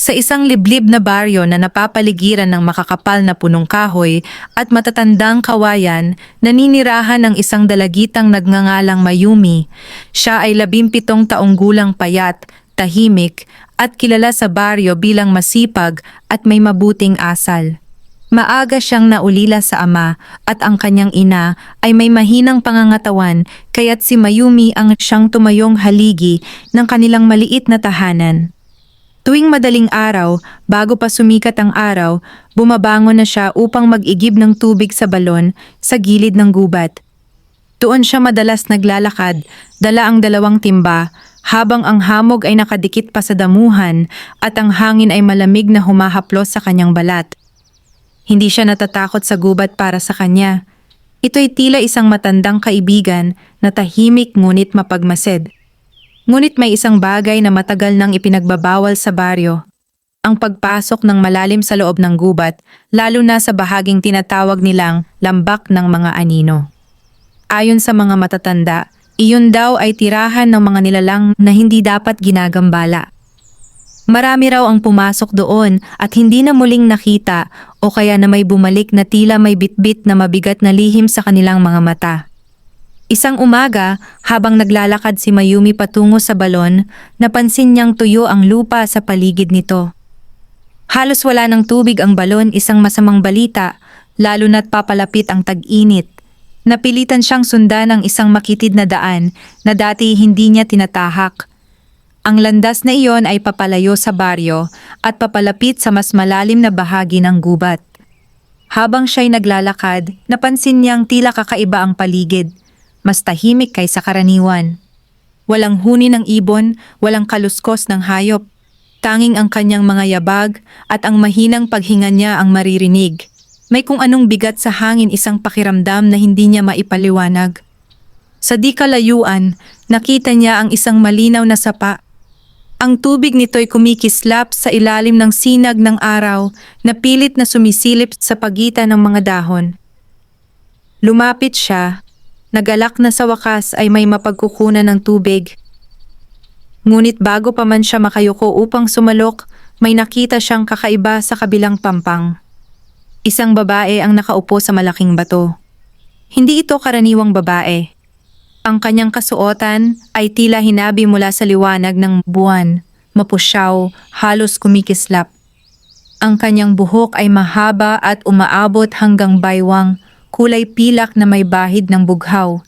Sa isang liblib na baryo na napapaligiran ng makakapal na punong kahoy at matatandang kawayan, naninirahan ng isang dalagitang nagngangalang Mayumi. Siya ay 17 taong gulang, payat, tahimik, at kilala sa baryo bilang masipag at may mabuting asal. Maaga siyang naulila sa ama at ang kanyang ina ay may mahinang pangangatawan, kaya't si Mayumi ang siyang tumayong haligi ng kanilang maliit na tahanan. Tuwing madaling araw, bago pa sumikat ang araw, bumabangon na siya upang mag-igib ng tubig sa balon sa gilid ng gubat. Doon siya madalas naglalakad, dala ang 2 timba, habang ang hamog ay nakadikit pa sa damuhan at ang hangin ay malamig na humahaplos sa kanyang balat. Hindi siya natatakot sa gubat para sa kanya. Ito'y tila isang matandang kaibigan na tahimik ngunit mapagmasid. Ngunit may isang bagay na matagal nang ipinagbabawal sa baryo. Ang pagpasok ng malalim sa loob ng gubat, lalo na sa bahaging tinatawag nilang lambak ng mga anino. Ayon sa mga matatanda, iyon daw ay tirahan ng mga nilalang na hindi dapat ginagambala. Marami raw ang pumasok doon at hindi na muling nakita o kaya na may bumalik na tila may bitbit na mabigat na lihim sa kanilang mga mata. Isang umaga, habang naglalakad si Mayumi patungo sa balon, napansin niyang tuyo ang lupa sa paligid nito. Halos wala ng tubig ang balon, isang masamang balita, lalo na't papalapit ang tag-init. Napilitan siyang sundan ang isang makitid na daan na dati hindi niya tinatahak. Ang landas na iyon ay papalayo sa baryo at papalapit sa mas malalim na bahagi ng gubat. Habang siya'y naglalakad, napansin niyang tila kakaiba ang paligid. Mas tahimik kaysa karaniwan. Walang huni ng ibon, walang kaluskos ng hayop. Tanging ang kanyang mga yabag at ang mahinang paghinga niya ang maririnig. May kung anong bigat sa hangin, isang pakiramdam na hindi niya maipaliwanag. Sa di kalayuan, nakita niya ang isang malinaw na sapa. Ang tubig nito'y kumikislap sa ilalim ng sinag ng araw na pilit na sumisilip sa pagitan ng mga dahon. Lumapit siya. Nagalak na sa wakas ay may mapagkukunan ng tubig. Ngunit bago pa man siya makayuko upang sumalok, may nakita siyang kakaiba sa kabilang pampang. Isang babae ang nakaupo sa malaking bato. Hindi ito karaniwang babae. Ang kanyang kasuotan ay tila hinabi mula sa liwanag ng buwan, mapusyaw, halos kumikislap. Ang kanyang buhok ay mahaba at umaabot hanggang baywang, kulay pilak na may bahid ng bughaw.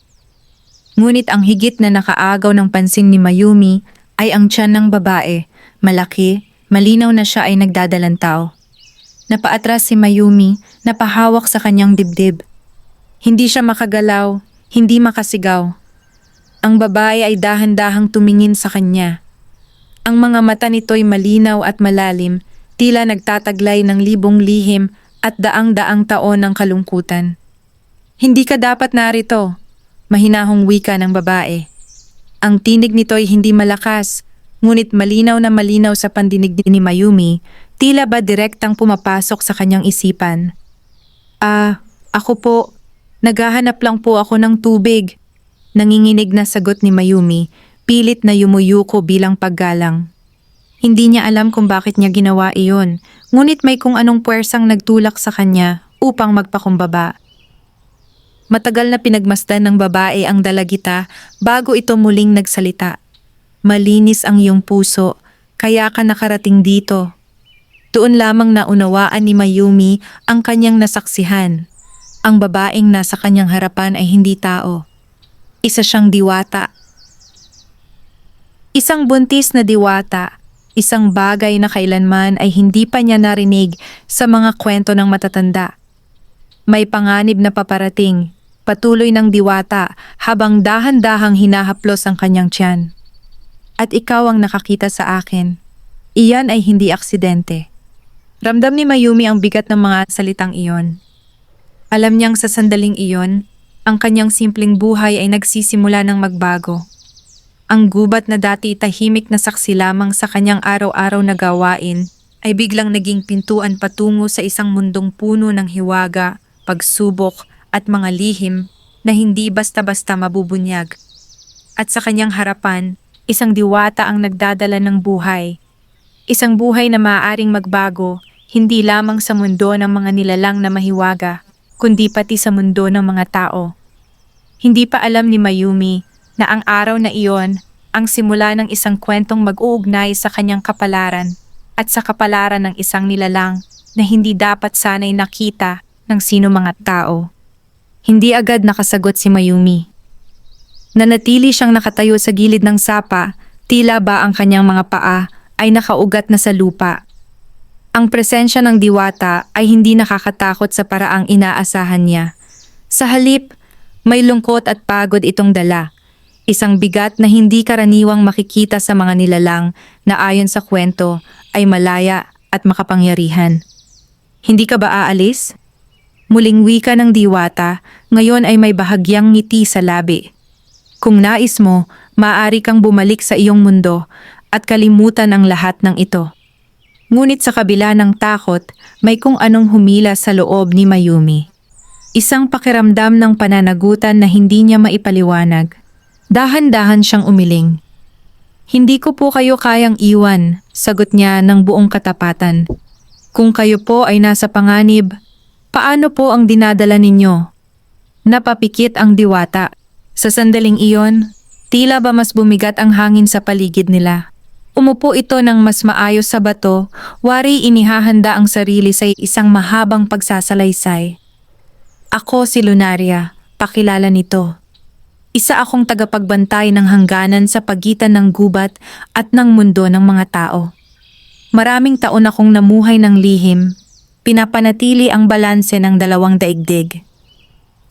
Ngunit ang higit na nakaagaw ng pansin ni Mayumi ay ang tiyan ng babae, malaki, malinaw na siya ay nagdadalantaw. Napaatras si Mayumi, napahawak sa kanyang dibdib. Hindi siya makagalaw, hindi makasigaw. Ang babae ay dahan-dahang tumingin sa kanya. Ang mga mata nito'y malinaw at malalim, tila nagtataglay ng libong lihim at daang-daang taon ng kalungkutan. Hindi ka dapat narito, mahinahong wika ng babae. Ang tinig nito'y hindi malakas, ngunit malinaw na malinaw sa pandinig ni Mayumi, tila ba direktang pumapasok sa kanyang isipan. Ako po, naghahanap lang po ako ng tubig. Nanginginig na sagot ni Mayumi, pilit na yumuyuko bilang paggalang. Hindi niya alam kung bakit niya ginawa iyon, ngunit may kung anong puwersang nagtulak sa kanya upang magpakumbaba. Matagal na pinagmasdan ng babae ang dalagita bago ito muling nagsalita. Malinis ang iyong puso, kaya ka nakarating dito. Doon lamang naunawaan ni Mayumi ang kanyang nasaksihan. Ang babaeng nasa kanyang harapan ay hindi tao. Isa siyang diwata. Isang buntis na diwata, isang bagay na kailanman ay hindi pa niya narinig sa mga kwento ng matatanda. May panganib na paparating. Patuloy ng diwata habang dahan-dahang hinahaplos ang kanyang tiyan. At ikaw ang nakakita sa akin. Iyan ay hindi aksidente. Ramdam ni Mayumi ang bigat ng mga salitang iyon. Alam niyang sa sandaling iyon, ang kanyang simpleng buhay ay nagsisimula ng magbago. Ang gubat na dati tahimik na saksi lamang sa kanyang araw-araw na gawain ay biglang naging pintuan patungo sa isang mundong puno ng hiwaga, pagsubok, at mga lihim na hindi basta-basta mabubunyag. At sa kanyang harapan, isang diwata ang nagdadala ng buhay. Isang buhay na maaaring magbago, hindi lamang sa mundo ng mga nilalang na mahiwaga, kundi pati sa mundo ng mga tao. Hindi pa alam ni Mayumi na ang araw na iyon ang simula ng isang kwentong mag-uugnay sa kanyang kapalaran at sa kapalaran ng isang nilalang na hindi dapat sanay nakita ng sino mga tao. Hindi agad nakasagot si Mayumi. Nanatili siyang nakatayo sa gilid ng sapa, tila ba ang kanyang mga paa ay nakaugat na sa lupa. Ang presensya ng diwata ay hindi nakakatakot sa paraang inaasahan niya. Sa halip, may lungkot at pagod itong dala. Isang bigat na hindi karaniwang makikita sa mga nilalang na ayon sa kwento ay malaya at makapangyarihan. Hindi ka ba aalis? Muling wika ng diwata, ngayon ay may bahagyang ngiti sa labi. Kung nais mo, maaari kang bumalik sa iyong mundo at kalimutan ang lahat ng ito. Ngunit sa kabila ng takot, may kung anong humila sa loob ni Mayumi. Isang pakiramdam ng pananagutan na hindi niya maipaliwanag. Dahan-dahan siyang umiling. Hindi ko po kayo kayang iwan, sagot niya ng buong katapatan. Kung kayo po ay nasa panganib, paano po ang dinadala ninyo? Napapikit ang diwata. Sa sandaling iyon, tila ba mas bumigat ang hangin sa paligid nila. Umupo ito ng mas maayos sa bato, wari inihahanda ang sarili sa isang mahabang pagsasalaysay. Ako si Lunaria, pakilala nito. Isa akong tagapagbantay ng hangganan sa pagitan ng gubat at ng mundo ng mga tao. Maraming taon akong namuhay ng lihim, pinapanatili ang balanse ng dalawang daigdig.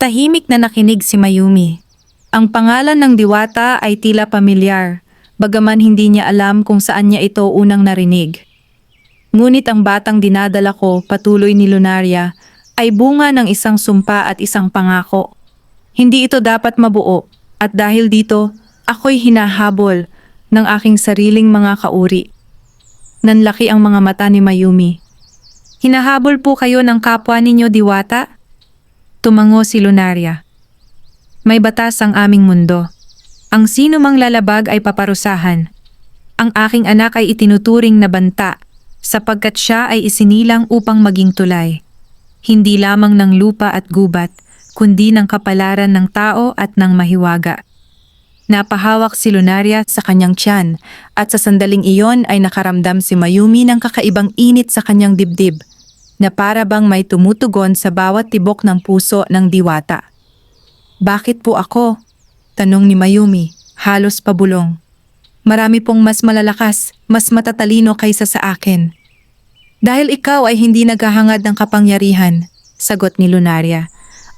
Tahimik na nakinig si Mayumi. Ang pangalan ng diwata ay tila pamilyar, bagaman hindi niya alam kung saan niya ito unang narinig. Ngunit ang batang dinadala ko, patuloy ni Lunaria, ay bunga ng isang sumpa at isang pangako. Hindi ito dapat mabuo at dahil dito, ako'y hinahabol ng aking sariling mga kauri. Nanlaki ang mga mata ni Mayumi. Hinahabol po kayo ng kapwa ninyo, diwata? Tumango si Lunaria. May batas ang aming mundo. Ang sino mang lalabag ay paparusahan. Ang aking anak ay itinuturing na banta sapagkat siya ay isinilang upang maging tulay. Hindi lamang ng lupa at gubat, kundi ng kapalaran ng tao at ng mahiwaga. Napahawak si Lunaria sa kanyang tiyan at sa sandaling iyon ay nakaramdam si Mayumi ng kakaibang init sa kanyang dibdib na para bang may tumutugon sa bawat tibok ng puso ng diwata. Bakit po ako? Tanong ni Mayumi, halos pabulong. Marami pong mas malalakas, mas matatalino kaysa sa akin. Dahil ikaw ay hindi naghahangad ng kapangyarihan, sagot ni Lunaria.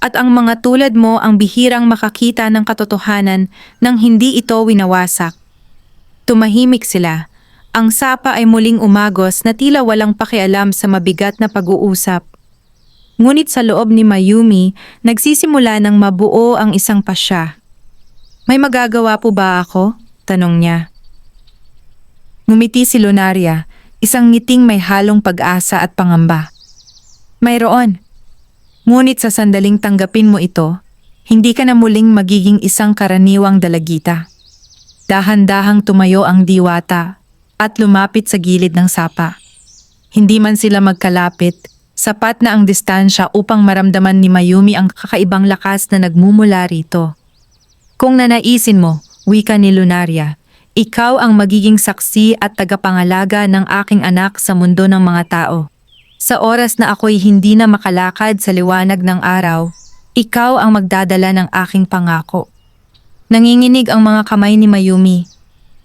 At ang mga tulad mo ang bihirang makakita ng katotohanan nang hindi ito winawasak. Tumahimik sila. Ang sapa ay muling umagos na tila walang pakialam sa mabigat na pag-uusap. Ngunit sa loob ni Mayumi, nagsisimula ng mabuo ang isang pasya. May magagawa po ba ako? Tanong niya. Ngumiti si Lunaria, isang ngiting may halong pag-asa at pangamba. Mayroon. Ngunit sa sandaling tanggapin mo ito, hindi ka na muling magiging isang karaniwang dalagita. Dahan-dahang tumayo ang diwata at lumapit sa gilid ng sapa. Hindi man sila magkalapit, sapat na ang distansya upang maramdaman ni Mayumi ang kakaibang lakas na nagmumula rito. Kung nanaisin mo, wika ni Lunaria, ikaw ang magiging saksi at tagapangalaga ng aking anak sa mundo ng mga tao. Sa oras na ako'y hindi na makalakad sa liwanag ng araw, ikaw ang magdadala ng aking pangako. Nanginginig ang mga kamay ni Mayumi.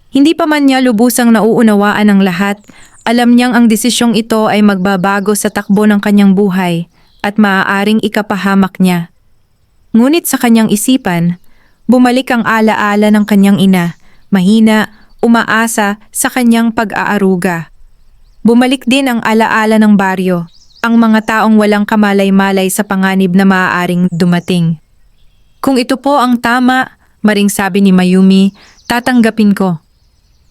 Hindi pa man niya lubusang nauunawaan ang lahat, alam niyang ang desisyong ito ay magbabago sa takbo ng kanyang buhay at maaaring ikapahamak niya. Ngunit sa kanyang isipan, bumalik ang alaala ng kanyang ina, mahina, umaasa sa kanyang pag-aaruga. Bumalik din ang alaala ng baryo, ang mga taong walang kamalay-malay sa panganib na maaaring dumating. Kung ito po ang tama, maring sabi ni Mayumi, tatanggapin ko.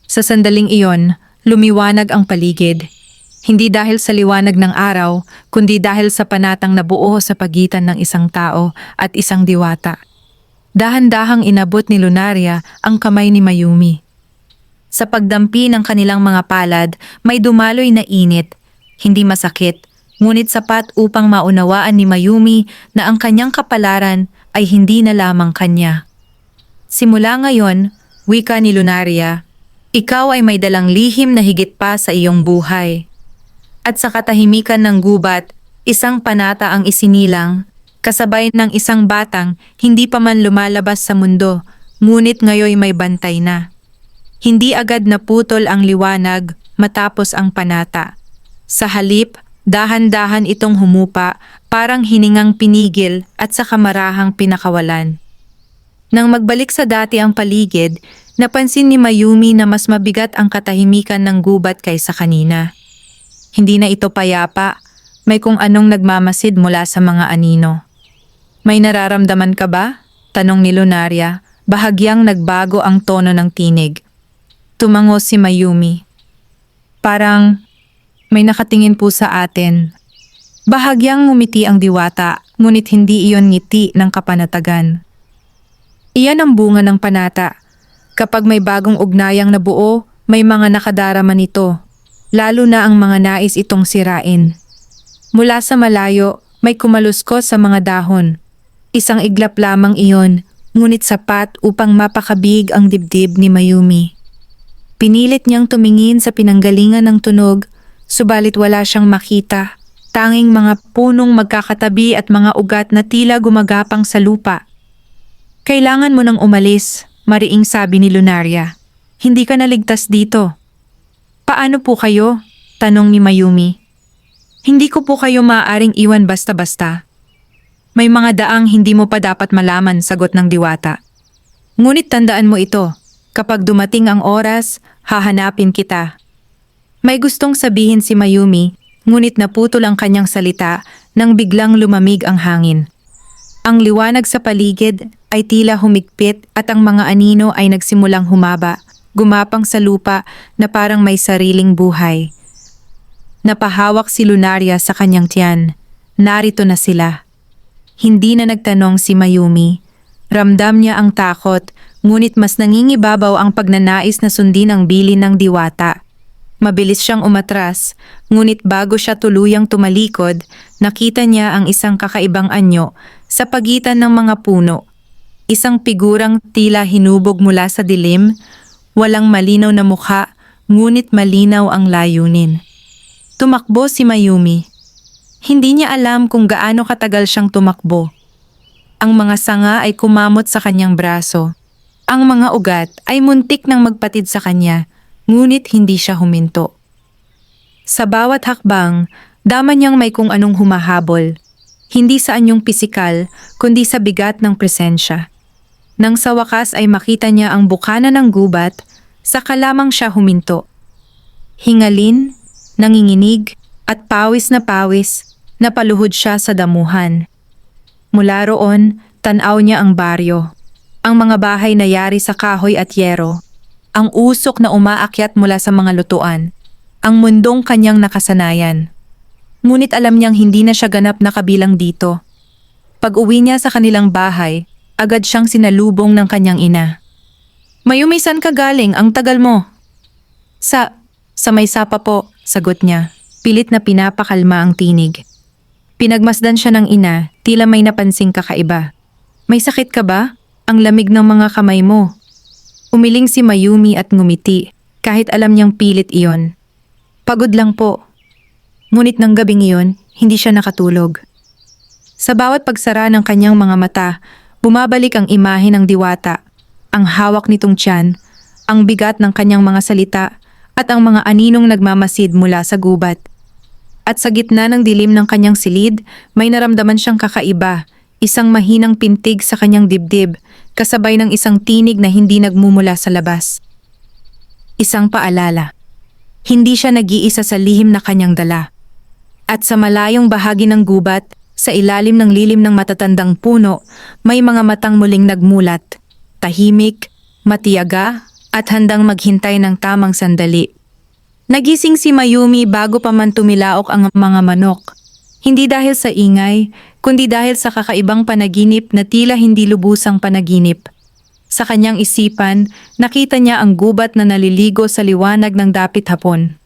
Sa sandaling iyon, lumiwanag ang paligid. Hindi dahil sa liwanag ng araw, kundi dahil sa panatang nabuo sa pagitan ng isang tao at isang diwata. Dahan-dahang inabot ni Lunaria ang kamay ni Mayumi. Sa pagdampi ng kanilang mga palad, may dumaloy na init. Hindi masakit, ngunit sapat upang maunawaan ni Mayumi na ang kanyang kapalaran ay hindi na lamang kanya. Simula ngayon, wika ni Lunaria, ikaw ay may dalang lihim na higit pa sa iyong buhay. At sa katahimikan ng gubat, isang panata ang isinilang, kasabay ng isang batang hindi pa man lumalabas sa mundo, ngunit ngayoy may bantay na. Hindi agad naputol ang liwanag matapos ang panata. Sa halip, dahan-dahan itong humupa, parang hiningang pinigil at sa kamarahang pinakawalan. Nang magbalik sa dati ang paligid, napansin ni Mayumi na mas mabigat ang katahimikan ng gubat kaysa kanina. Hindi na ito payapa, may kung anong nagmamasid mula sa mga anino. May nararamdaman ka ba? Tanong ni Lunaria, bahagyang nagbago ang tono ng tinig. Tumango si Mayumi. Parang may nakatingin po sa atin. Bahagyang ngumiti ang diwata, ngunit hindi iyon ngiti ng kapanatagan. Iyan ang bunga ng panata. Kapag may bagong ugnayang nabuo, may mga nakadarama nito, lalo na ang mga nais itong sirain. Mula sa malayo, may kumaluskos sa mga dahon. Isang iglap lamang iyon, ngunit sapat upang mapakabig ang dibdib ni Mayumi. Pinilit niyang tumingin sa pinanggalingan ng tunog, subalit wala siyang makita. Tanging mga punong magkakatabi at mga ugat na tila gumagapang sa lupa. Kailangan mo nang umalis, mariing sabi ni Lunaria. Hindi ka naligtas dito. Paano po kayo? Tanong ni Mayumi. Hindi ko po kayo maaaring iwan basta-basta. May mga daang hindi mo pa dapat malaman, sagot ng diwata. Ngunit tandaan mo ito, kapag dumating ang oras, hahanapin kita. May gustong sabihin si Mayumi, ngunit naputol ang kanyang salita nang biglang lumamig ang hangin. Ang liwanag sa paligid ay tila humigpit at ang mga anino ay nagsimulang humaba, gumapang sa lupa na parang may sariling buhay. Napahawak si Lunaria sa kanyang tiyan. Narito na sila. Hindi na nagtanong si Mayumi. Ramdam niya ang takot, ngunit mas nangingibabaw ang pagnanais na sundin ang bilin ng diwata. Mabilis siyang umatras, ngunit bago siya tuluyang tumalikod, nakita niya ang isang kakaibang anyo sa pagitan ng mga puno. Isang figurang tila hinubog mula sa dilim, walang malinaw na mukha, ngunit malinaw ang layunin. Tumakbo si Mayumi. Hindi niya alam kung gaano katagal siyang tumakbo. Ang mga sanga ay kumamot sa kanyang braso. Ang mga ugat ay muntik nang magpatid sa kanya, ngunit hindi siya huminto. Sa bawat hakbang, dama niyang may kung anong humahabol. Hindi sa anyong pisikal, kundi sa bigat ng presensya. Nang sa wakas ay makita niya ang bukana ng gubat, saka lamang siya huminto. Hingalin, nanginginig, at pawis, napaluhod siya sa damuhan. Mula roon, tanaw niya ang baryo. Ang mga bahay na yari sa kahoy at yero. Ang usok na umaakyat mula sa mga lutuan. Ang mundong kanyang nakasanayan. Ngunit alam niyang hindi na siya ganap na kabilang dito. Pag-uwi niya sa kanilang bahay, agad siyang sinalubong ng kanyang ina. Mayumi, saan ka galing? Ang tagal mo. Sa may sapa po, sagot niya. Pilit na pinapakalma ang tinig. Pinagmasdan siya ng ina, tila may napansing kakaiba. May sakit ka ba? Ang lamig ng mga kamay mo. Umiling si Mayumi at ngumiti, kahit alam niyang pilit iyon. Pagod lang po. Ngunit ng gabing iyon, hindi siya nakatulog. Sa bawat pagsara ng kanyang mga mata, bumabalik ang imahe ng diwata, ang hawak nitong tiyan, ang bigat ng kanyang mga salita, at ang mga aninong nagmamasid mula sa gubat. At sa gitna ng dilim ng kanyang silid, may naramdaman siyang kakaiba, isang mahinang pintig sa kanyang dibdib, kasabay ng isang tinig na hindi nagmumula sa labas. Isang paalala. Hindi siya nag-iisa sa lihim na kanyang dala. At sa malayong bahagi ng gubat, sa ilalim ng lilim ng matatandang puno, may mga matang muling nagmulat, tahimik, matiyaga, at handang maghintay ng tamang sandali. Nagising si Mayumi bago pa man tumilaok ang mga manok. Hindi dahil sa ingay, kundi dahil sa kakaibang panaginip na tila hindi lubusang panaginip. Sa kanyang isipan, nakita niya ang gubat na naliligo sa liwanag ng dapit hapon.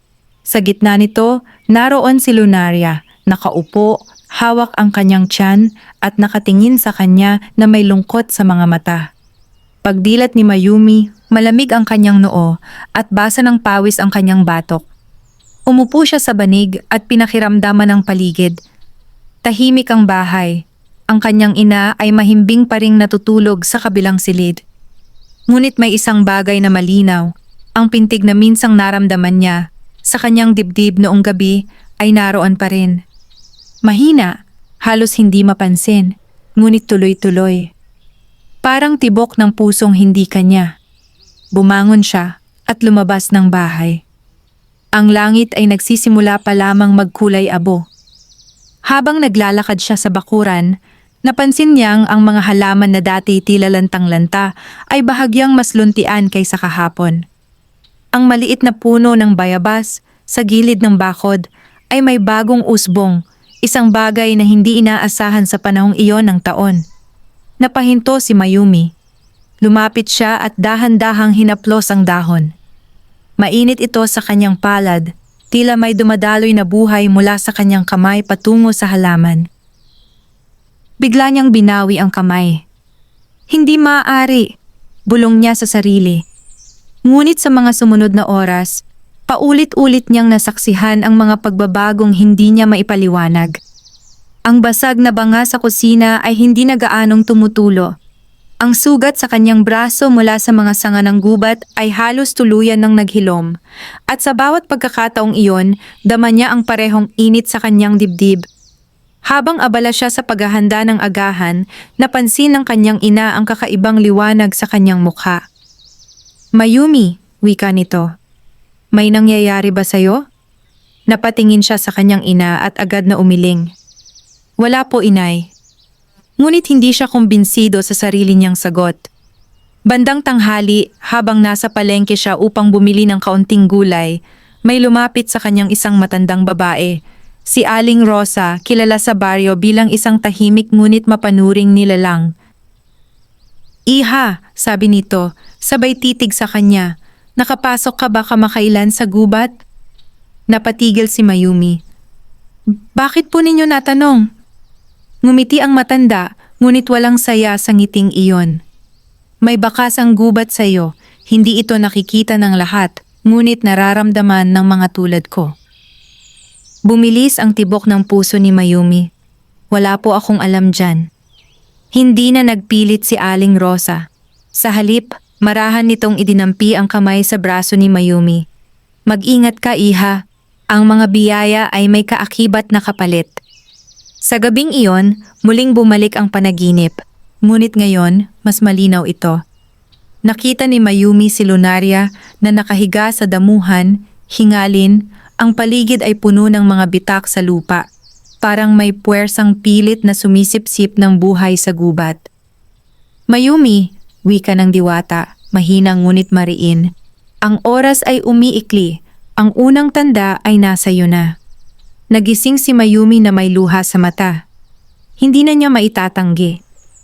Sa gitna nito, naroon si Lunaria, nakaupo, hawak ang kanyang tiyan at nakatingin sa kanya na may lungkot sa mga mata. Pagdilat ni Mayumi, malamig ang kanyang noo at basa ng pawis ang kanyang batok. Umupo siya sa banig at pinakiramdaman ang paligid. Tahimik ang bahay. Ang kanyang ina ay mahimbing pa ring natutulog sa kabilang silid. Ngunit may isang bagay na malinaw, ang pintig na minsang naramdaman niya sa kanyang dibdib noong gabi ay naroon pa rin. Mahina, halos hindi mapansin, ngunit tuloy-tuloy. Parang tibok ng pusong hindi kanya. Bumangon siya at lumabas ng bahay. Ang langit ay nagsisimula pa lamang magkulay abo. Habang naglalakad siya sa bakuran, napansin niyang ang mga halaman na dati tila lantang-lanta ay bahagyang mas luntian kaysa kahapon. Ang maliit na puno ng bayabas sa gilid ng bakod ay may bagong usbong, isang bagay na hindi inaasahan sa panahong iyon ng taon. Napahinto si Mayumi. Lumapit siya at dahan-dahang hinaplos ang dahon. Mainit ito sa kanyang palad, tila may dumadaloy na buhay mula sa kanyang kamay patungo sa halaman. Bigla niyang binawi ang kamay. Hindi maaari, bulong niya sa sarili. Ngunit sa mga sumunod na oras, paulit-ulit niyang nasaksihan ang mga pagbabagong hindi niya maipaliwanag. Ang basag na banga sa kusina ay hindi na gaanong tumutulo. Ang sugat sa kanyang braso mula sa mga sanga ng gubat ay halos tuluyan ng naghilom. At sa bawat pagkakataong iyon, dama niya ang parehong init sa kanyang dibdib. Habang abala siya sa paghahanda ng agahan, napansin ng kanyang ina ang kakaibang liwanag sa kanyang mukha. Mayumi, wika nito. May nangyayari ba sa'yo? Napatingin siya sa kanyang ina at agad na umiling. Wala po, inay. Ngunit hindi siya kumbinsido sa sarili niyang sagot. Bandang tanghali, habang nasa palengke siya upang bumili ng kaunting gulay, may lumapit sa kanyang isang matandang babae. Si Aling Rosa, kilala sa baryo bilang isang tahimik ngunit mapanuring nilalang. Iha, sabi nito, sabay titig sa kanya. Nakapasok ka ba kamakailan sa gubat? Napatigil si Mayumi. Bakit po ninyo natanong? Ngumiti ang matanda, ngunit walang saya sa ngiting iyon. May bakas ang gubat sa iyo, hindi ito nakikita ng lahat, ngunit nararamdaman ng mga tulad ko. Bumilis ang tibok ng puso ni Mayumi. Wala po akong alam dyan. Hindi na nagpilit si Aling Rosa. Sa halip, marahan nitong idinampi ang kamay sa braso ni Mayumi. Mag-ingat ka, iha. Ang mga biyaya ay may kaakibat na kapalit. Sa gabing iyon, muling bumalik ang panaginip. Ngunit ngayon, mas malinaw ito. Nakita ni Mayumi si Lunaria na nakahiga sa damuhan, hingalin, ang paligid ay puno ng mga bitak sa lupa. Parang may puwersang pilit na sumisip-sip ng buhay sa gubat. Mayumi, wika ng diwata, mahinang ngunit mariin. Ang oras ay umiikli, ang unang tanda ay nasa iyo na. Nagising si Mayumi na may luha sa mata. Hindi na niya maitatanggi.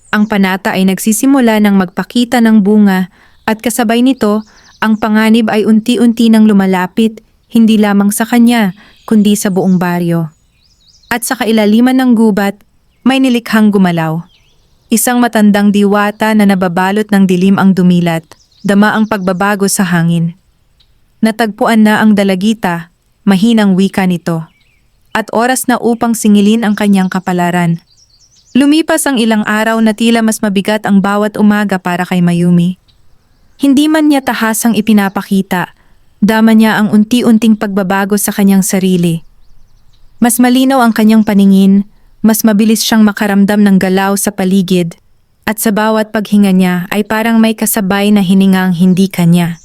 Ang panata ay nagsisimula ng magpakita ng bunga at kasabay nito, ang panganib ay unti-unti nang lumalapit, hindi lamang sa kanya, kundi sa buong baryo. At sa kailaliman ng gubat, may nilikhang gumalaw. Isang matandang diwata na nababalot ng dilim ang dumilat, dama ang pagbabago sa hangin. Natagpuan na ang dalagita, mahinang wika nito. At oras na upang singilin ang kanyang kapalaran. Lumipas ang ilang araw na tila mas mabigat ang bawat umaga para kay Mayumi. Hindi man niya tahasang ipinapakita, dama niya ang unti-unting pagbabago sa kanyang sarili. Mas malinaw ang kanyang paningin, mas mabilis siyang makaramdam ng galaw sa paligid, at sa bawat paghinga niya ay parang may kasabay na hiningang hindi kanya.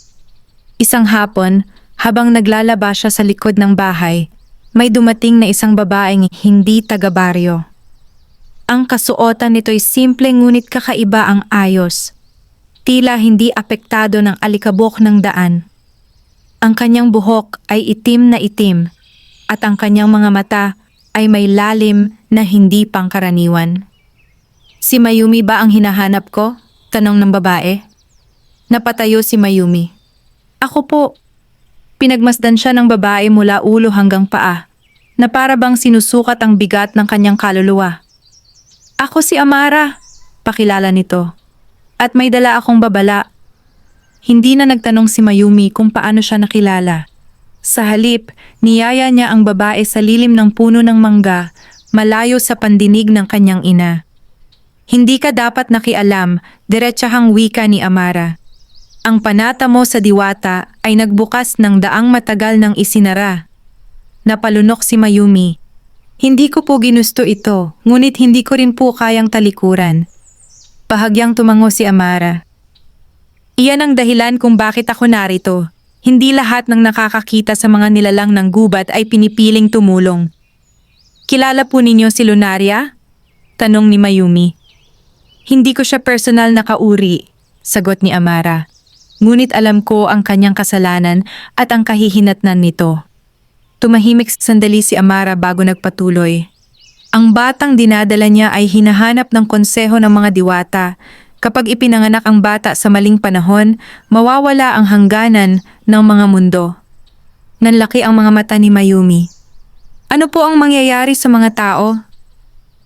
Isang hapon, habang naglalaba siya sa likod ng bahay, may dumating na isang babaeng hindi taga-baryo. Ang kasuotan nito'y simple ngunit kakaiba ang ayos. Tila hindi apektado ng alikabok ng daan. Ang kanyang buhok ay itim na itim at ang kanyang mga mata ay may lalim na hindi pangkaraniwan. Si Mayumi ba ang hinahanap ko? Tanong ng babae. Napatayo si Mayumi. Ako po. Pinagmasdan siya ng babae mula ulo hanggang paa, na para bang sinusukat ang bigat ng kanyang kaluluwa. Ako si Amara, pakilala nito. At may dala akong babala. Hindi na nagtanong si Mayumi kung paano siya nakilala. Sa halip, niyaya niya ang babae sa lilim ng puno ng mangga, malayo sa pandinig ng kanyang ina. Hindi ka dapat nakialam, diretsahang wika ni Amara. Ang panata mo sa diwata ay nagbukas ng daang matagal ng isinara. Napalunok si Mayumi. Hindi ko po ginusto ito, ngunit hindi ko rin po kayang talikuran. Bahagyang tumango si Amara. Iyan ang dahilan kung bakit ako narito. Hindi lahat ng nakakakita sa mga nilalang ng gubat ay pinipiling tumulong. Kilala po ninyo si Lunaria? Tanong ni Mayumi. Hindi ko siya personal na kauri, sagot ni Amara. Ngunit alam ko ang kanyang kasalanan at ang kahihinatnan nito. Tumahimik sandali si Amara bago nagpatuloy. Ang batang dinadala niya ay hinahanap ng konseho ng mga diwata. Kapag ipinanganak ang bata sa maling panahon, mawawala ang hangganan ng mga mundo. Nanlaki ang mga mata ni Mayumi. Ano po ang mangyayari sa mga tao?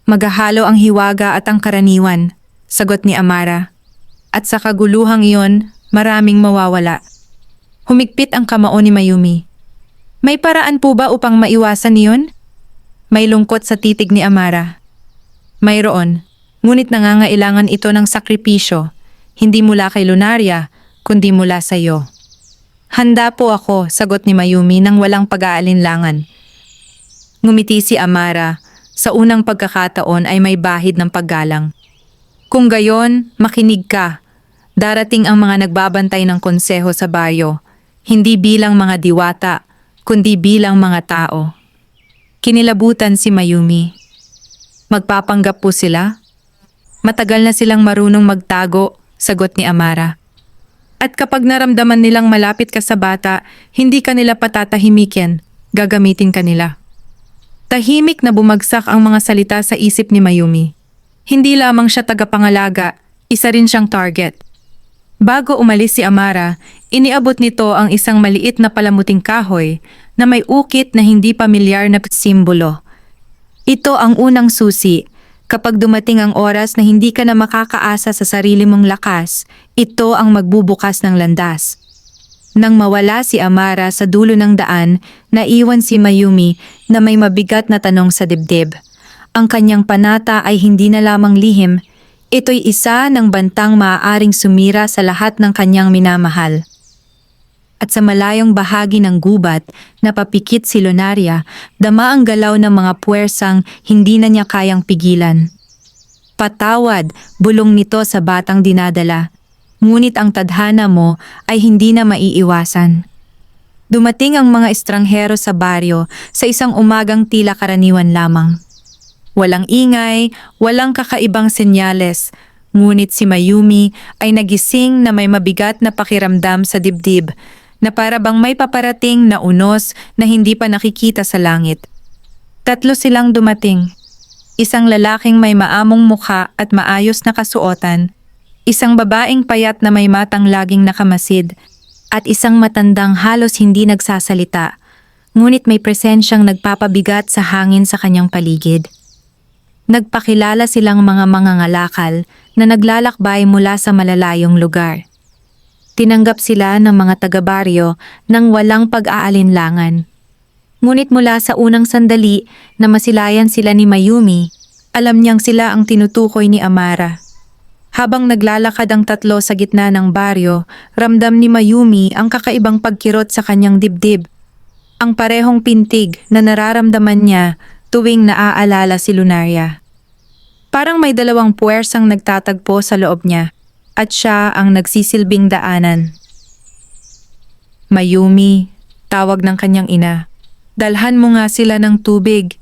Maghahalo ang hiwaga at ang karaniwan, sagot ni Amara. At sa kaguluhang iyon, maraming mawawala. Humigpit ang kamao ni Mayumi. May paraan po ba upang maiwasan iyon? May lungkot sa titig ni Amara. Mayroon, ngunit nangangailangan ito ng sakripisyo, hindi mula kay Lunaria, kundi mula sa iyo. Handa po ako, sagot ni Mayumi nang walang pag-aalinlangan. Ngumiti si Amara, sa unang pagkakataon ay may bahid ng paggalang. Kung gayon, makinig ka. Darating ang mga nagbabantay ng konseho sa baryo, hindi bilang mga diwata, kundi bilang mga tao. Kinilabutan si Mayumi. Magpapanggap po sila? Matagal na silang marunong magtago, sagot ni Amara. At kapag naramdaman nilang malapit ka sa bata, hindi ka nila patatahimikin, gagamitin ka nila. Tahimik na bumagsak ang mga salita sa isip ni Mayumi. Hindi lamang siya tagapangalaga, isa rin siyang target. Bago umalis si Amara, iniabot nito ang isang maliit na palamuting kahoy na may ukit na hindi pamilyar na simbolo. Ito ang unang susi. Kapag dumating ang oras na hindi ka na makakaasa sa sarili mong lakas, ito ang magbubukas ng landas. Nang mawala si Amara sa dulo ng daan, naiwan si Mayumi na may mabigat na tanong sa dibdib. Ang kanyang panata ay hindi na lamang lihim, ito'y isa ng bantang maaaring sumira sa lahat ng kanyang minamahal. At sa malayong bahagi ng gubat, napapikit si Lunaria, dama ang galaw ng mga puwersang hindi na niya kayang pigilan. Patawad, bulong nito sa batang dinadala. Ngunit ang tadhana mo ay hindi na maiiwasan. Dumating ang mga estranghero sa baryo sa isang umagang tila karaniwan lamang. Walang ingay, walang kakaibang senyales, ngunit si Mayumi ay nagising na may mabigat na pakiramdam sa dibdib, na para bang may paparating na unos na hindi pa nakikita sa langit. Tatlo silang dumating. Isang lalaking may maamong mukha at maayos na kasuotan, isang babaeng payat na may matang laging nakamasid, at isang matandang halos hindi nagsasalita, ngunit may presensyang nagpapabigat sa hangin sa kanyang paligid. Nagpakilala silang mga mangangalakal na naglalakbay mula sa malalayong lugar. Tinanggap sila ng mga taga-baryo nang walang pag-aalinlangan. Ngunit mula sa unang sandali na masilayan sila ni Mayumi, alam niyang sila ang tinutukoy ni Amara. Habang naglalakad ang tatlo sa gitna ng baryo, ramdam ni Mayumi ang kakaibang pagkirot sa kanyang dibdib. Ang parehong pintig na nararamdaman niya tuwing naaalala si Lunaria. Parang may dalawang puwersang nagtatagpo sa loob niya at siya ang nagsisilbing daanan. Mayumi, tawag ng kanyang ina. Dalhan mo nga sila ng tubig.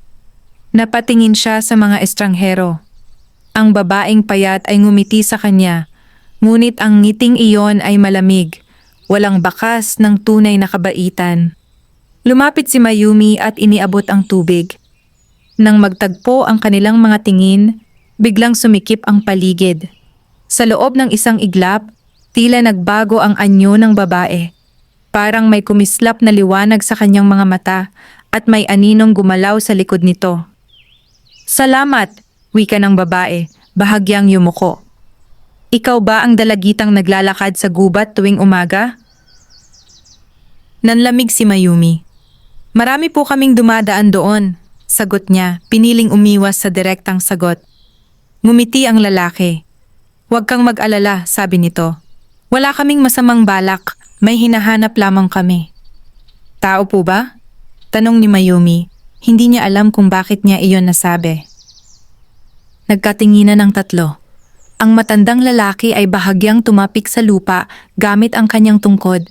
Napatingin siya sa mga estranghero. Ang babaeng payat ay ngumiti sa kanya, ngunit ang ngiting iyon ay malamig, walang bakas ng tunay na kabaitan. Lumapit si Mayumi at iniabot ang tubig. Nang magtagpo ang kanilang mga tingin, biglang sumikip ang paligid. Sa loob ng isang iglap, Tila nagbago ang anyo ng babae. Parang may kumislap na liwanag sa kanyang mga mata at may aninong gumalaw sa likod nito. Salamat, wika ng babae, bahagyang yumuko. Ikaw ba ang dalagitang naglalakad sa gubat tuwing umaga? Nanlamig si Mayumi. Marami po kaming dumadaan doon, sagot niya, piniling umiwas sa direktang sagot. Ngumiti ang lalaki. Huwag kang mag-alala, sabi nito. Wala kaming masamang balak, may hinahanap lamang kami. Tao po ba? Tanong ni Mayumi. Hindi niya alam kung bakit niya iyon nasabi. Nagkatinginan ang tatlo. Ang matandang lalaki ay bahagyang tumapik sa lupa gamit ang kanyang tungkod.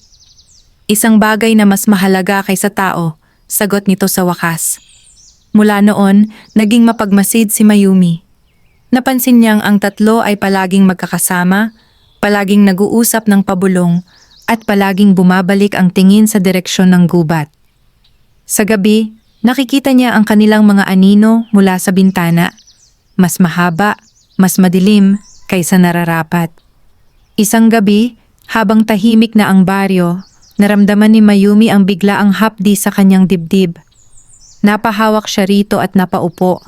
Isang bagay na mas mahalaga kaysa tao, sagot nito sa wakas. Mula noon, naging mapagmasid si Mayumi. Napansin niyang ang tatlo ay palaging magkakasama, palaging nag-uusap ng pabulong, at palaging bumabalik ang tingin sa direksyon ng gubat. Sa gabi, nakikita niya ang kanilang mga anino mula sa bintana. Mas mahaba, mas madilim kaysa nararapat. Isang gabi, habang tahimik na ang baryo, naramdaman ni Mayumi ang biglaang hapdi sa kanyang dibdib. Napahawak siya rito at napaupo.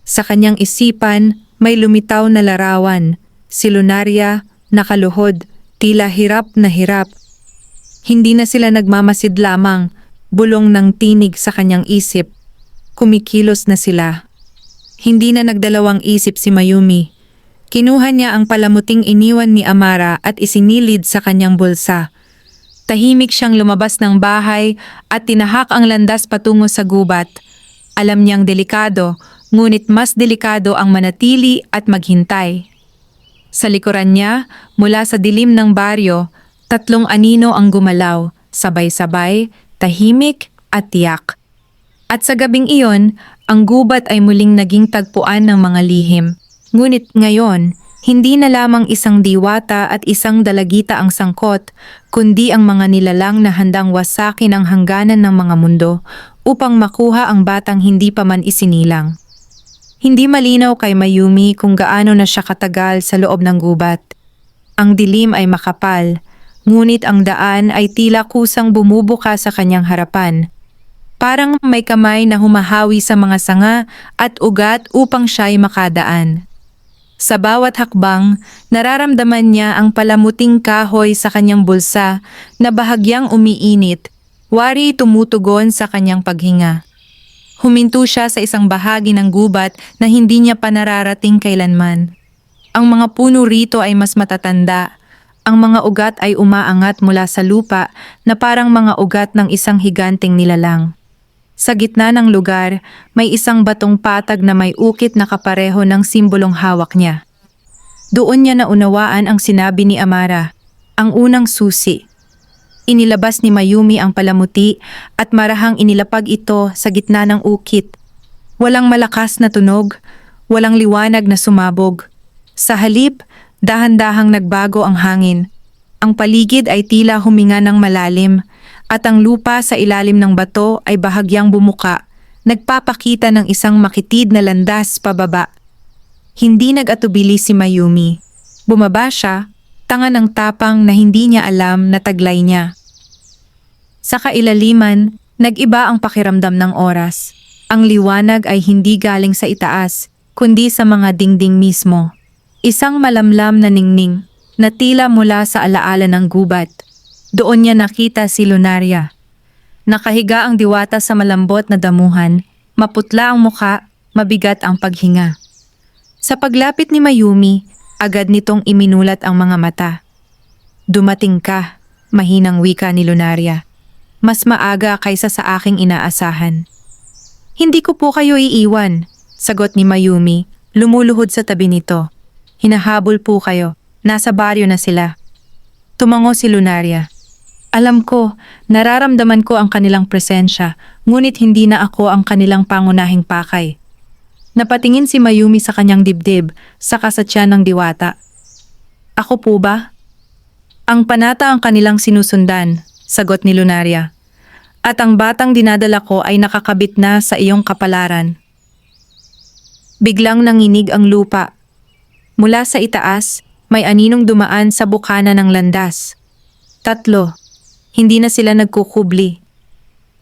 Sa kanyang isipan, may lumitaw na larawan. Si Lunaria, nakaluhod, tila hirap na hirap. Hindi na sila nagmamasid lamang, bulong ng tinig sa kanyang isip. Kumikilos na sila. Hindi na nagdalawang isip si Mayumi. Kinuha niya ang palamuting iniwan ni Amara at isinilid sa kanyang bulsa. Tahimik siyang lumabas ng bahay at tinahak ang landas patungo sa gubat. Alam niyang delikado, ngunit mas delikado ang manatili at maghintay. Sa likuran niya, mula sa dilim ng baryo, tatlong anino ang gumalaw, sabay-sabay, tahimik at tiyak. At sa gabing iyon, ang gubat ay muling naging tagpuan ng mga lihim. Ngunit ngayon, hindi na lamang isang diwata at isang dalagita ang sangkot, kundi ang mga nilalang na handang wasakin ang hangganan ng mga mundo upang makuha ang batang hindi pa man isinilang. Hindi malinaw kay Mayumi kung gaano na siya katagal sa loob ng gubat. Ang dilim ay makapal, ngunit ang daan ay tila kusang bumubuka sa kanyang harapan. Parang may kamay na humahawi sa mga sanga at ugat upang siya'y makadaan. Sa bawat hakbang, nararamdaman niya ang palamuting kahoy sa kanyang bulsa na bahagyang umiinit, wari tumutugon sa kanyang paghinga. Huminto siya sa isang bahagi ng gubat na hindi niya pa nararating kailanman. Ang mga puno rito ay mas matatanda. Ang mga ugat ay umaangat mula sa lupa na parang mga ugat ng isang higanting nilalang. Sa gitna ng lugar, may isang batong patag na may ukit na kapareho ng simbolong hawak niya. Doon niya naunawaan ang sinabi ni Amara, ang unang susi. Inilabas ni Mayumi ang palamuti at marahang inilapag ito sa gitna ng ukit. Walang malakas na tunog, walang liwanag na sumabog. Sa halip, dahan-dahang nagbago ang hangin. Ang paligid ay tila huminga ng malalim at ang lupa sa ilalim ng bato ay bahagyang bumuka, nagpapakita ng isang makitid na landas pababa. Hindi nag-atubili si Mayumi. Bumaba siya, tanga ng tapang na hindi niya alam na taglay niya. Sa kailaliman, nag-iba ang pakiramdam ng oras. Ang liwanag ay hindi galing sa itaas, kundi sa mga dingding mismo. Isang malamlam na ningning, na tila mula sa alaala ng gubat. Doon niya nakita si Lunaria. Nakahiga ang diwata sa malambot na damuhan, maputla ang muka, mabigat ang paghinga. Sa paglapit ni Mayumi, agad nitong iminulat ang mga mata. Dumating ka, mahinang wika ni Lunaria. Mas maaga kaysa sa aking inaasahan. Hindi ko po kayo iiwan, sagot ni Mayumi, lumuluhod sa tabi nito. Hinahabol po kayo, nasa baryo na sila. Tumango si Lunaria. Alam ko, nararamdaman ko ang kanilang presensya, ngunit hindi na ako ang kanilang pangunahing pakay. Napatingin si Mayumi sa kanyang dibdib, saka sa tiyan ng diwata. Ako po ba? Ang panata ang kanilang sinusundan, sagot ni Lunaria. At ang batang dinadala ko ay nakakabit na sa iyong kapalaran. Biglang nanginig ang lupa. Mula sa itaas, may aninong dumaan sa bukana ng landas. 3. Hindi na sila nagkukubli.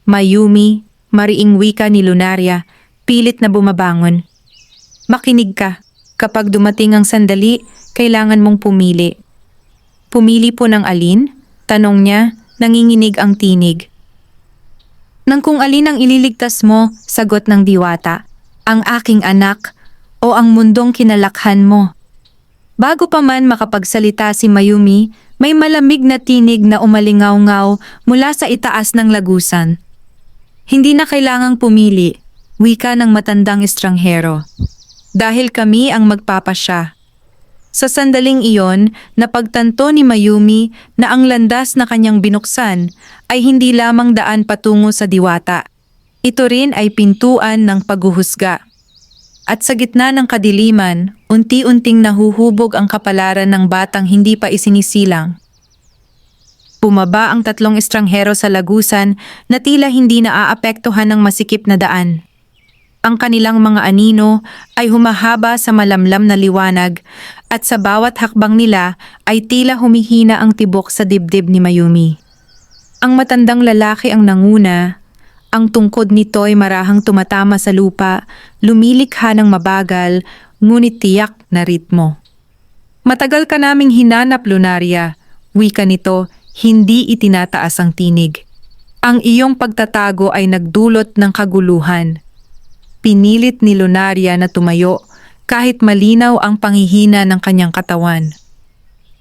Mayumi, mariing wika ni Lunaria, pilit na bumabangon. Makinig ka. Kapag dumating ang sandali, kailangan mong pumili. Pumili po ng alin? Tanong niya, nanginginig ang tinig. Nang kung alin ang ililigtas mo, sagot ng diwata, ang aking anak o ang mundong kinalakhan mo. Bago pa man makapagsalita si Mayumi, may malamig na tinig na umalingaw-ngaw mula sa itaas ng lagusan. Hindi na kailangang pumili, wika ng matandang estranghero. Dahil kami ang magpapasya. Sa sandaling iyon, napagtanto ni Mayumi na ang landas na kanyang binuksan ay hindi lamang daan patungo sa diwata. Ito rin ay pintuan ng paghuhusga. At sa gitna ng kadiliman, unti-unting nahuhubog ang kapalaran ng batang hindi pa isinisilang. Bumaba ang 3 estranghero sa lagusan na tila hindi naaapektuhan ng masikip na daan. Ang kanilang mga anino ay humahaba sa malamlam na liwanag at sa bawat hakbang nila ay tila humihina ang tibok sa dibdib ni Mayumi. Ang matandang lalaki ang nanguna, ang tungkod nito'y marahang tumatama sa lupa, lumilikha ng mabagal, ngunit tiyak na ritmo. Matagal ka naming hinanap, Lunaria, wika nito, hindi itinataas ang tinig. Ang iyong pagtatago ay nagdulot ng kaguluhan. Pinilit ni Lunaria na tumayo kahit malinaw ang panghihina ng kanyang katawan.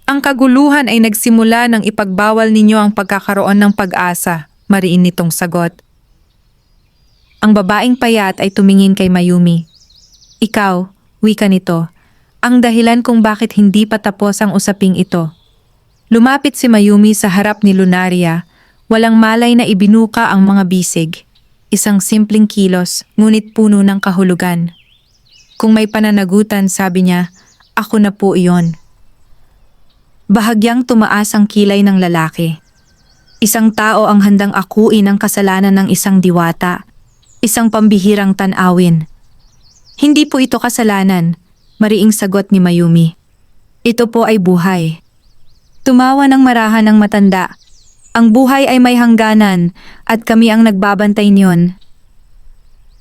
Ang kaguluhan ay nagsimula nang ipagbawal ninyo ang pagkakaroon ng pag-asa, mariin nitong sagot. Ang babaeng payat ay tumingin kay Mayumi. Ikaw, wika nito, ang dahilan kung bakit hindi pa tapos ang usaping ito. Lumapit si Mayumi sa harap ni Lunaria, walang malay na ibinuka ang mga bisig. Isang simpleng kilos, ngunit puno ng kahulugan. Kung may pananagutan, sabi niya, ako na po iyon. Bahagyang tumaas ang kilay ng lalaki. Isang tao ang handang akuin ang kasalanan ng isang diwata, isang pambihirang tanawin. Hindi po ito kasalanan, mariing sagot ni Mayumi. Ito po ay buhay. Tumawa ng marahan ng matanda. Ang buhay ay may hangganan at kami ang nagbabantay niyon.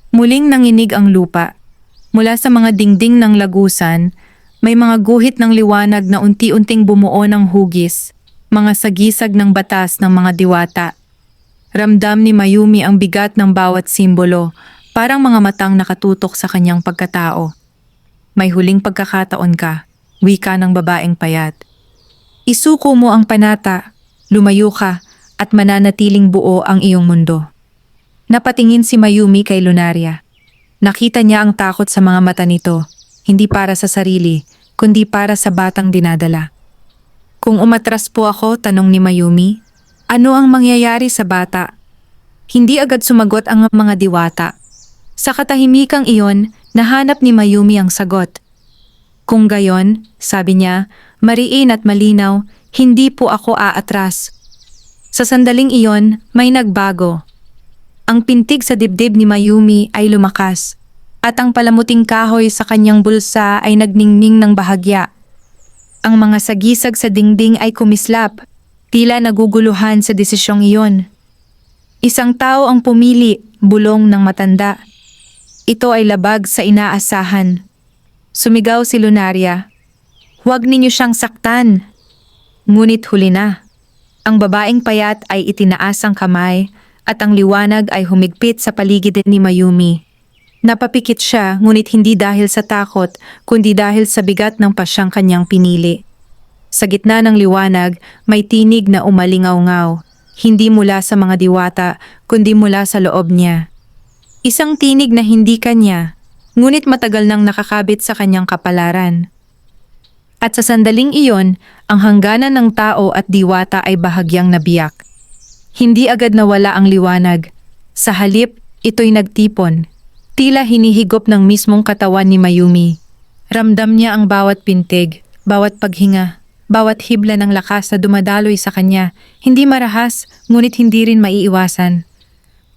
Muling nanginig ang lupa. Mula sa mga dingding ng lagusan, may mga guhit ng liwanag na unti-unting bumuo ng hugis, mga sagisag ng batas ng mga diwata. Ramdam ni Mayumi ang bigat ng bawat simbolo, parang mga matang nakatutok sa kanyang pagkatao. May huling pagkakataon ka, wika ng babaeng payat. Isuko mo ang panata. Lumayo ka at mananatiling buo ang iyong mundo. Napatingin si Mayumi kay Lunaria. Nakita niya ang takot sa mga mata nito, hindi para sa sarili, kundi para sa batang dinadala. Kung umatras po ako, tanong ni Mayumi, ano ang mangyayari sa bata? Hindi agad sumagot ang mga diwata. Sa katahimikang iyon, nahanap ni Mayumi ang sagot. Kung gayon, sabi niya, mariin at malinaw, hindi po ako aatras. Sa sandaling iyon, may nagbago. Ang pintig sa dibdib ni Mayumi ay lumakas, at ang palamuting kahoy sa kanyang bulsa ay nagningning ng bahagya. Ang mga sagisag sa dingding ay kumislap, tila naguguluhan sa desisyong iyon. Isang tao ang pumili, bulong ng matanda. Ito ay labag sa inaasahan. Sumigaw si Lunaria. Huwag ninyo siyang saktan. Ngunit huli na. Ang babaeng payat ay itinaas ang kamay at ang liwanag ay humigpit sa paligid ni Mayumi. Napapikit siya ngunit hindi dahil sa takot kundi dahil sa bigat ng pasyang kanyang pinili. Sa gitna ng liwanag may tinig na umalingaw-ngaw, hindi mula sa mga diwata kundi mula sa loob niya. Isang tinig na hindi kanya, ngunit matagal nang nakakabit sa kanyang kapalaran. At sa sandaling iyon, ang hangganan ng tao at diwata ay bahagyang nabiyak. Hindi agad nawala ang liwanag. Sa halip, ito'y nagtipon. Tila hinihigop ng mismong katawan ni Mayumi. Ramdam niya ang bawat pintig, bawat paghinga, bawat hibla ng lakas na dumadaloy sa kanya. Hindi marahas, ngunit hindi rin maiiwasan.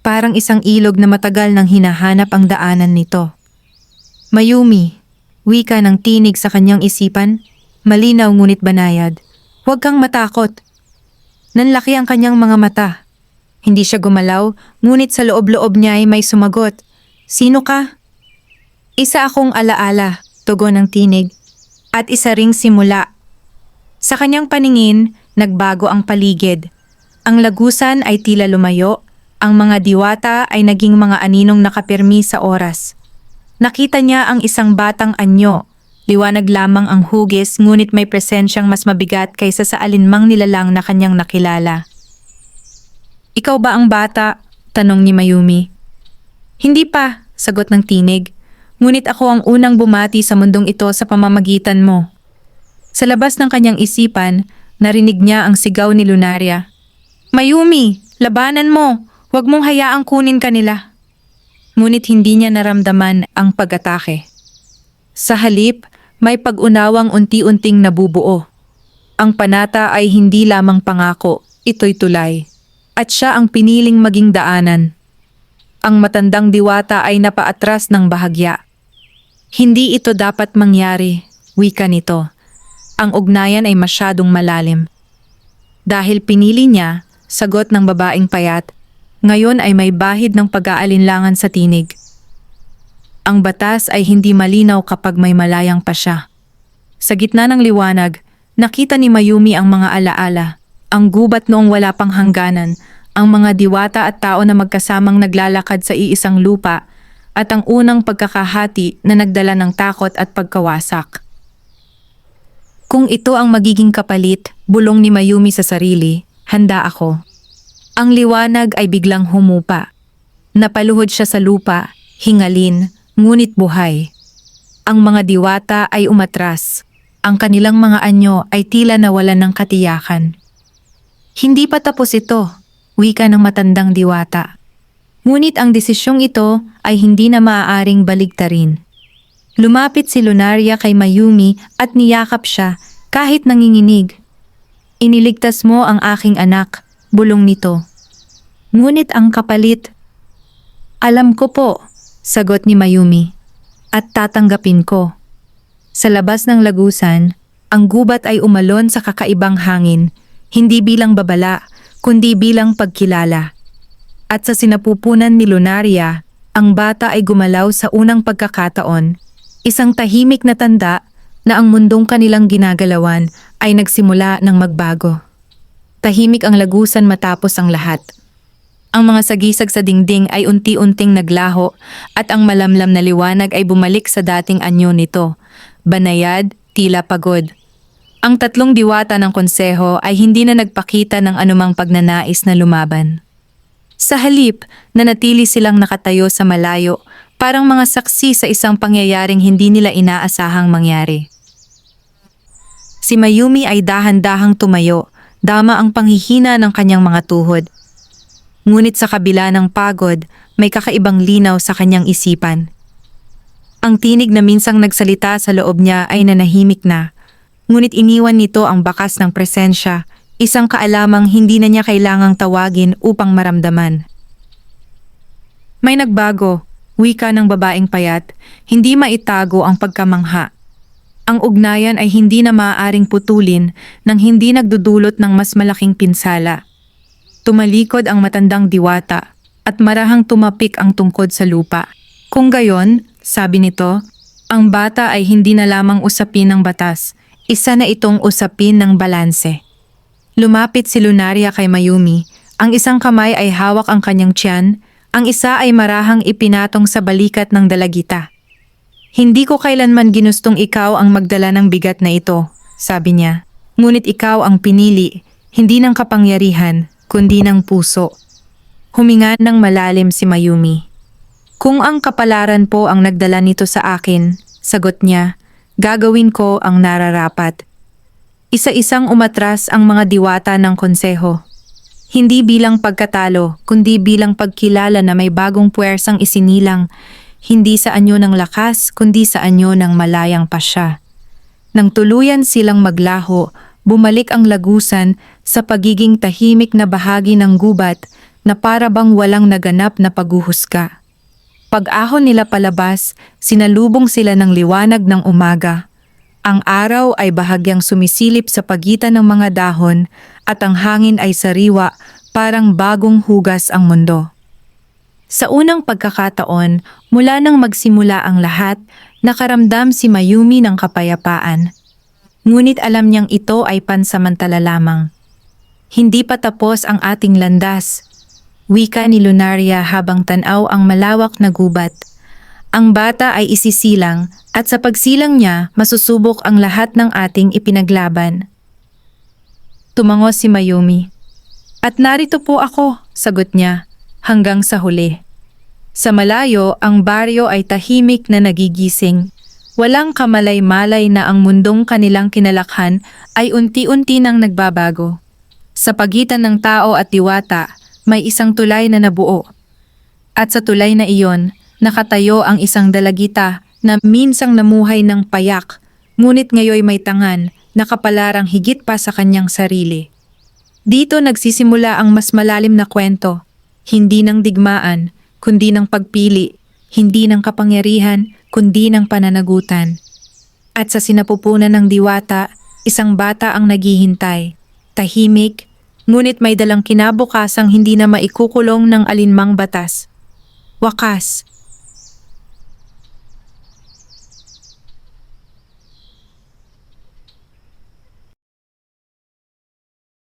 Parang isang ilog na matagal nang hinahanap ang daanan nito. Mayumi, wika ng tinig sa kanyang isipan. Malinaw ngunit banayad. Huwag kang matakot. Nanlaki ang kanyang mga mata. Hindi siya gumalaw, ngunit sa loob-loob niya ay may sumagot. Sino ka? Isa akong alaala, tugon ng tinig, at isa ring simula. Sa kanyang paningin, nagbago ang paligid. Ang lagusan ay tila lumayo, ang mga diwata ay naging mga aninong nakapirmi sa oras. Nakita niya ang isang batang anyo. Liwanag lamang ang hugis ngunit may presensyang mas mabigat kaysa sa alinmang nilalang na kanyang nakilala. Ikaw ba ang bata? Tanong ni Mayumi. Hindi pa, sagot ng tinig. Ngunit ako ang unang bumati sa mundong ito sa pamamagitan mo. Sa labas ng kanyang isipan, narinig niya ang sigaw ni Lunaria. Mayumi, labanan mo! Huwag mong hayaang kunin kanila. Ngunit hindi niya naramdaman ang pag-atake. Sa halip, may pag-unawang unti-unting nabubuo. Ang panata ay hindi lamang pangako, ito'y tulay. At siya ang piniling maging daanan. Ang matandang diwata ay napaatras ng bahagya. Hindi ito dapat mangyari, wika nito. Ang ugnayan ay masyadong malalim. Dahil pinili niya, sagot ng babaeng payat, ngayon ay may bahid ng pag-aalinlangan sa tinig. Ang batas ay hindi malinaw kapag may malayang pa siya. Sa gitna ng liwanag, nakita ni Mayumi ang mga alaala, ang gubat noong wala pang hangganan, ang mga diwata at tao na magkasamang naglalakad sa iisang lupa, at ang unang pagkakahati na nagdala ng takot at pagkawasak. Kung ito ang magiging kapalit, bulong ni Mayumi sa sarili, handa ako. Ang liwanag ay biglang humupa. Napaluhod siya sa lupa, hingalin, ngunit buhay. Ang mga diwata ay umatras. Ang kanilang mga anyo ay tila nawalan ng katiyakan. Hindi pa tapos ito, wika ng matandang diwata. Ngunit ang desisyong ito ay hindi na maaaring baligtarin. Lumapit si Lunaria kay Mayumi at niyakap siya kahit nanginginig. Iniligtas mo ang aking anak, bulong nito. Ngunit ang kapalit, alam ko po, sagot ni Mayumi, at tatanggapin ko. Sa labas ng lagusan, ang gubat ay umalon sa kakaibang hangin, hindi bilang babala, kundi bilang pagkilala. At sa sinapupunan ni Lunaria, ang bata ay gumalaw sa unang pagkakataon, isang tahimik na tanda na ang mundong kanilang ginagalawan ay nagsimula ng magbago. Tahimik ang lagusan matapos ang lahat. Ang mga sagisag sa dingding ay unti-unting naglaho at ang malamlam na liwanag ay bumalik sa dating anyo nito. Banayad, tila pagod. Ang tatlong diwata ng konseho ay hindi na nagpakita ng anumang pagnanais na lumaban. Sa halip, nanatili silang nakatayo sa malayo, parang mga saksi sa isang pangyayaring hindi nila inaasahang mangyari. Si Mayumi ay dahan-dahang tumayo, dama ang panghihina ng kanyang mga tuhod. Ngunit sa kabila ng pagod, may kakaibang linaw sa kanyang isipan. Ang tinig na minsang nagsalita sa loob niya ay nanahimik na, ngunit iniwan nito ang bakas ng presensya, isang kaalamang hindi na niya kailangang tawagin upang maramdaman. May nagbago, wika ng babaeng payat, hindi maitago ang pagkamangha. Ang ugnayan ay hindi na maaaring putulin nang hindi nagdudulot ng mas malaking pinsala. Tumalikod ang matandang diwata at marahang tumapik ang tungkod sa lupa. Kung gayon, sabi nito, ang bata ay hindi na lamang usapin ng batas, isa na itong usapin ng balanse. Lumapit si Lunaria kay Mayumi, ang isang kamay ay hawak ang kanyang tiyan, ang isa ay marahang ipinatong sa balikat ng dalagita. Hindi ko kailanman ginustong ikaw ang magdala ng bigat na ito, sabi niya. Ngunit ikaw ang pinili, hindi ng kapangyarihan, kundi ng puso. Huminga ng malalim si Mayumi. Kung ang kapalaran po ang nagdala nito sa akin, sagot niya, gagawin ko ang nararapat. Isa-isang umatras ang mga diwata ng konseho. Hindi bilang pagkatalo, kundi bilang pagkilala na may bagong puwersang isinilang, hindi sa anyo ng lakas, kundi sa anyo ng malayang pasya. Nang tuluyan silang maglaho, bumalik ang lagusan sa pagiging tahimik na bahagi ng gubat na para bang walang naganap na paghuhusga. Pag-ahon nila palabas, sinalubong sila ng liwanag ng umaga. Ang araw ay bahagyang sumisilip sa pagitan ng mga dahon at ang hangin ay sariwa, parang bagong hugas ang mundo. Sa unang pagkakataon, mula nang magsimula ang lahat, nakaramdam si Mayumi ng kapayapaan. Ngunit alam niyang ito ay pansamantala lamang. Hindi pa tapos ang ating landas. Wika ni Lunaria habang tanaw ang malawak na gubat. Ang bata ay isisilang at sa pagsilang niya masusubok ang lahat ng ating ipinaglaban. Tumango si Mayumi. At narito po ako, sagot niya, hanggang sa huli. Sa malayo, ang baryo ay tahimik na nagigising. Walang kamalay-malay na ang mundong kanilang kinalakhan ay unti-unti nang nagbabago. Sa pagitan ng tao at diwata, may isang tulay na nabuo. At sa tulay na iyon, nakatayo ang isang dalagita na minsang namuhay ng payak, ngunit ngayoy may tangan, nakapalarang higit pa sa kanyang sarili. Dito nagsisimula ang mas malalim na kwento, hindi ng digmaan, kundi ng pagpili, hindi ng kapangyarihan, kundi ng pananagutan. At sa sinapupunan ng diwata, isang bata ang naghihintay, tahimik, ngunit may dalang kinabukasang hindi na maikukulong ng alinmang batas. Wakas,